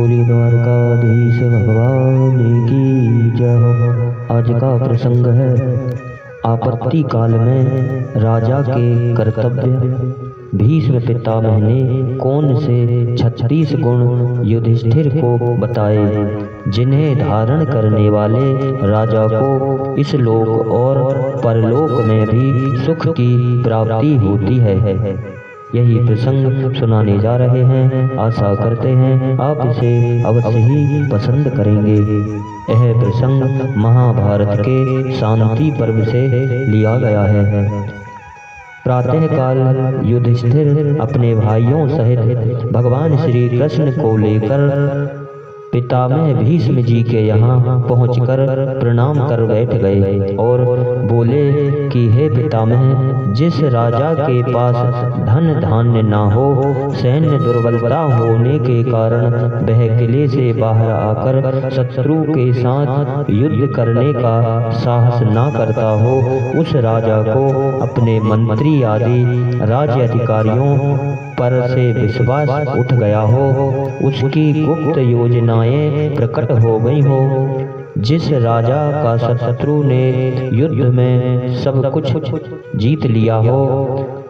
बोलिए द्वारकाधीश भगवान की जय हो। आज का प्रसंग है आपत्ति काल में राजा के कर्तव्य। भीष्म पितामह ने कौन से 36 गुण युधिष्ठिर को बताए, जिन्हें धारण करने वाले राजा को इस लोक और परलोक में भी सुख की प्राप्ति होती है। यही प्रसंग सुनाने जा रहे हैं। आशा करते हैं आप इसे अवश्य ही पसंद करेंगे। यह प्रसंग महाभारत के शांति पर्व से लिया गया है। प्रातः काल युधिष्ठिर अपने भाइयों सहित भगवान श्री कृष्ण को लेकर पितामह भीष्म जी के यहाँ पहुंचकर प्रणाम कर बैठ गए और बोले कि हे पितामह, जिस राजा के पास धन धान्य ना हो, सैन्य दुर्बलता होने के कारण वह किले से बाहर आकर शत्रु के साथ युद्ध करने का साहस ना करता हो, उस राजा को अपने मंत्री आदि राज्य अधिकारियों पर से विश्वास उठ गया हो, उसकी गुप्त योजनाएं प्रकट हो गई हो। जिस राजा का शत्रु ने युद्ध में सब कुछ जीत लिया हो,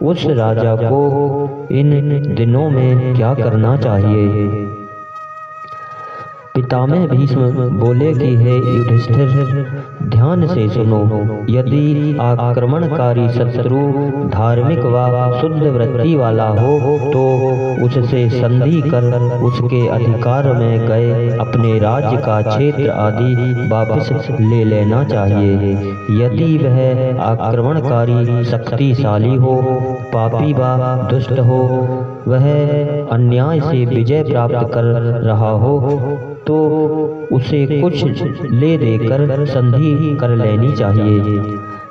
उस राजा को इन दिनों में क्या करना चाहिए? पितामह भीष्म बोले कि हे युधिष्ठिर, ध्यान से सुनो। यदि आक्रमणकारी शत्रु धार्मिक व शुद्ध वृत्ति वाला हो तो उससे संधि कर उसके अधिकार में गए अपने राज्य का क्षेत्र आदि वापस ले लेना चाहिए। यदि वह आक्रमणकारी शक्तिशाली हो, पापी व दुष्ट हो, वह अन्याय से विजय प्राप्त कर रहा हो, तो उसे कुछ ले देकर संधि कर लेनी चाहिए।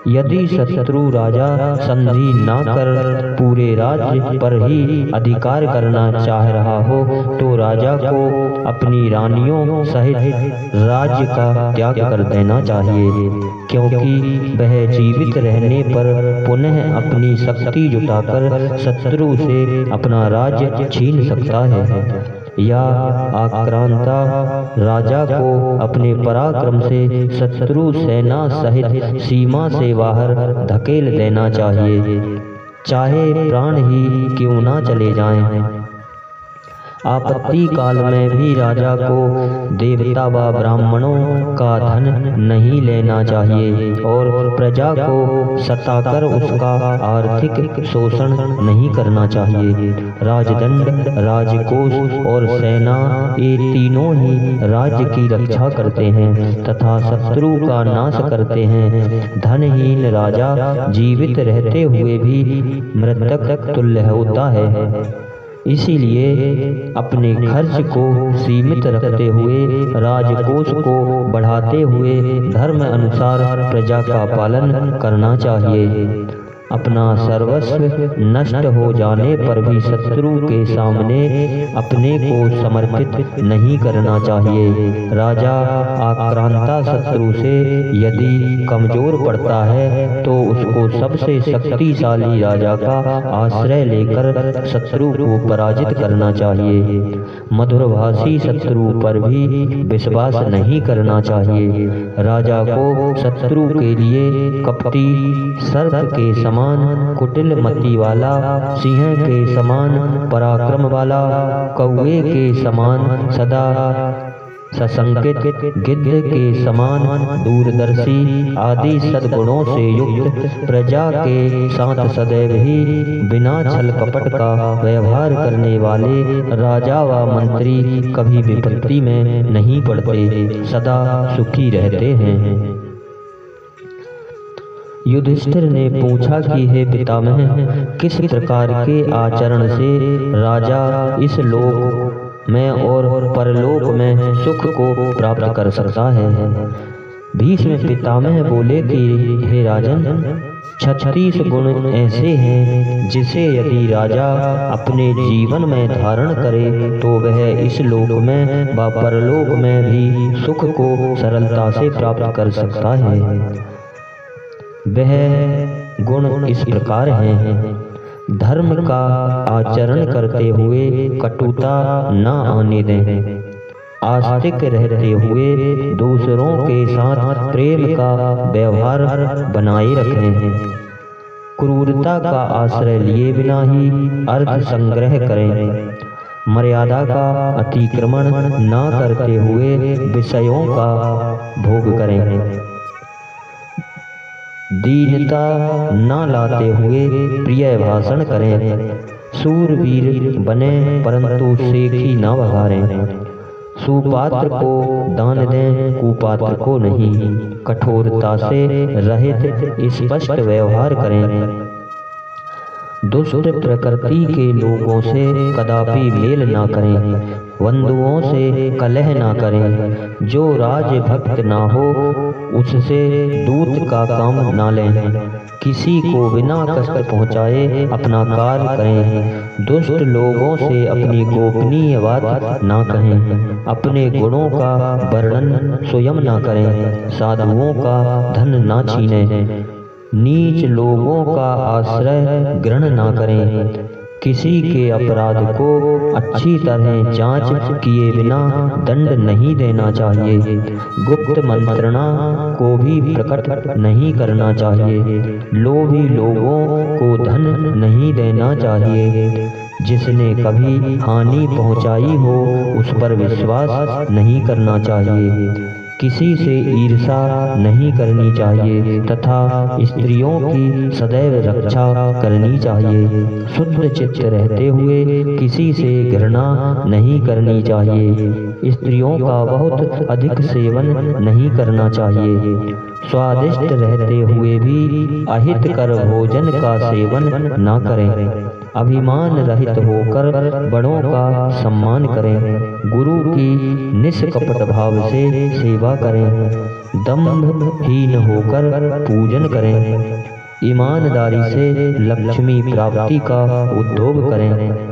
यदि शत्रु राजा संधि ना कर पूरे राज्य पर ही अधिकार करना चाह रहा हो, तो राजा को अपनी रानियों सहित राज्य का त्याग कर देना चाहिए, क्योंकि वह जीवित रहने पर पुनः अपनी शक्ति जुटाकर शत्रु से अपना राज्य छीन सकता है, या आक्रांता राजा को अपने पराक्रम से शत्रु सेना सहित सीमा से बाहर धकेल देना चाहिए, चाहे प्राण ही क्यों ना चले जाएं। आपत्ति काल में भी राजा को देवता व ब्राह्मणों का धन नहीं लेना चाहिए और प्रजा को सताकर उसका आर्थिक शोषण नहीं करना चाहिए। राजदंड, राजकोष और सेना ये तीनों ही राज्य की रक्षा करते हैं तथा शत्रु का नाश करते हैं। धनहीन राजा जीवित रहते हुए भी मृतक तुल्य होता है। इसीलिए अपने खर्च को सीमित रखते हुए, राजकोष को बढ़ाते हुए धर्म अनुसार प्रजा का पालन करना चाहिए। अपना सर्वस्व नष्ट हो जाने पर भी शत्रु के सामने अपने को समर्पित नहीं करना चाहिए। राजा आक्रांता शत्रु से यदि कमजोर पड़ता है तो उसको सबसे शक्तिशाली राजा का आश्रय लेकर शत्रु को पराजित करना चाहिए। मधुरभाषी शत्रु पर भी विश्वास नहीं करना चाहिए। राजा को शत्रु के लिए कपटी, सर्प के समान कुटिल मति वाला, सिंह के समान पराक्रम वाला, कौवे के समान सदा सशंकित, गिद्ध के समान दूरदर्शी आदि सद्गुणों से युक्त, प्रजा के साथ सदैव ही बिना छल कपट का व्यवहार करने वाले राजा व मंत्री कभी विपत्ति में नहीं पड़ते, सदा सुखी रहते हैं। युधिष्ठिर ने पूछा कि हे पितामह, किस प्रकार के आचरण से राजा इस लोक में और परलोक में सुख को प्राप्त कर सकता है? भीष्म पितामह बोले कि हे राजन, 36 गुण ऐसे हैं जिसे यदि राजा अपने जीवन में धारण करे तो वह इस लोक में व परलोक में भी सुख को सरलता से प्राप्त कर सकता है। वह गुण इस प्रकार हैं: धर्म का आचरण करते हुए कटुता न आने दें, आस्तिक रहते हुए दूसरों के साथ प्रेम का व्यवहार बनाए रखें। क्रूरता का आश्रय लिए बिना ही अर्थ संग्रह करें। मर्यादा का अतिक्रमण न करते हुए विषयों का भोग करें। दीनता न लाते हुए प्रिय भाषण करें। शूरवीर बने परंतु सेखी न बघारें। सुपात्र को दान दें, कुपात्र को नहीं। कठोरता से रहित स्पष्ट व्यवहार करें। दुष्ट प्रकृति के लोगों से कदापि मेल ना करें। बंधुओं से कलह ना करें। जो राजभक्त ना हो उससे दूत का काम ना लें। किसी को बिना कष्ट पहुँचाए अपना कार्य करें। दुष्ट लोगों से अपनी गोपनीय बात ना कहें। अपने गुणों का वर्णन स्वयं ना करें। साधुओं का धन ना छीनें। नीच लोगों का आश्रय ग्रहण ना करें। किसी के अपराध को अच्छी तरह जांच किए बिना दंड नहीं देना चाहिए। गुप्त मंत्रणा को भी प्रकट नहीं करना चाहिए। लोभी लोगों को धन नहीं देना चाहिए। जिसने कभी हानि पहुंचाई हो उस पर विश्वास नहीं करना चाहिए। किसी से ईर्षा नहीं करनी चाहिए तथा स्त्रियों की सदैव रक्षा करनी चाहिए। शुद्ध चित्त रहते हुए किसी से घृणा नहीं करनी चाहिए। स्त्रियों का बहुत अधिक सेवन नहीं करना चाहिए। स्वादिष्ट रहते हुए भी अहितकर भोजन का सेवन न करें। अभिमान रहित होकर बड़ों का सम्मान करें। गुरु की निष्कपट भाव से सेवा करें। दंभहीन होकर पूजन करें। ईमानदारी से लक्ष्मी प्राप्ति का उद्योग करें।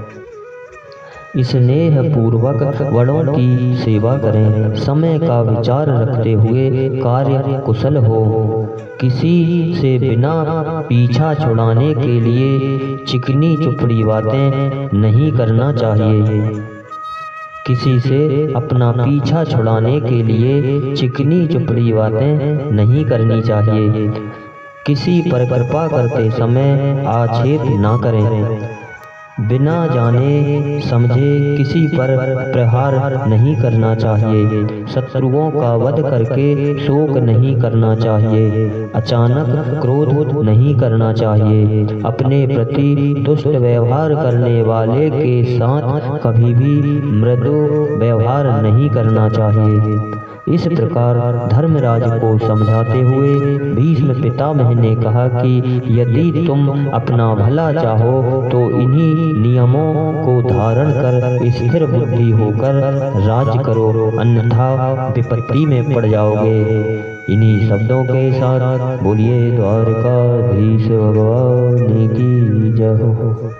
स्नेह पूर्वक बड़ों की सेवा करें। समय का विचार रखते हुए कार्य कुशल हो। किसी से बिना पीछा छुड़ाने के लिए चिकनी चुपड़ी बातें नहीं करना चाहिए। किसी से अपना पीछा छुड़ाने के लिए चिकनी चुपड़ी बातें नहीं करनी चाहिए। किसी पर कृपा करते समय आक्षेप ना करें। बिना जाने समझे किसी पर प्रहार नहीं करना चाहिए। शत्रुओं का वध करके शोक नहीं करना चाहिए। अचानक क्रोध नहीं करना चाहिए। अपने प्रति दुष्ट व्यवहार करने वाले के साथ कभी भी मृदु व्यवहार नहीं करना चाहिए। इस प्रकार धर्मराज को समझाते हुए भीष्म पितामह ने कहा कि यदि तुम अपना भला चाहो तो इन्हीं नियमों को धारण कर स्थिर बुद्धि होकर राज करो, अन्यथा विपत्ति में पड़ जाओगे। इन्हीं शब्दों के साथ बोलिए द्वारकाधीश भगवान की जय हो।